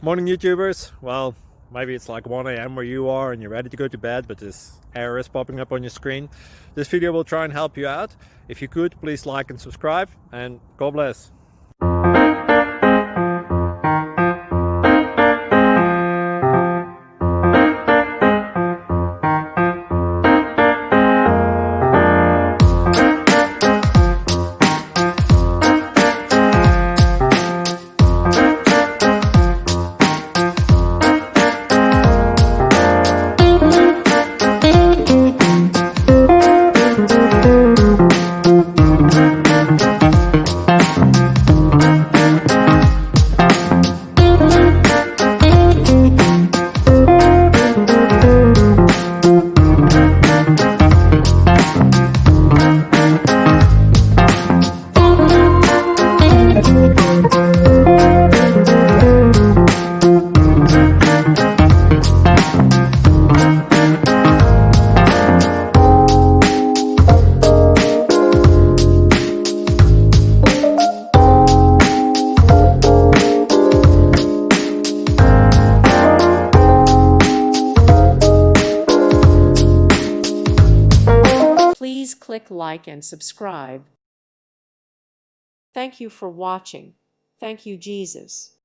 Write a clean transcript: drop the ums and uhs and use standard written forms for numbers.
Morning YouTubers. Well, maybe it's like 1 a.m. where you are and you're ready to go to bed, but this error is popping up on your screen. This video will try and help you out. If you could, please like and subscribe, and God bless. Please click like and subscribe. Thank you for watching. Thank you, Jesus.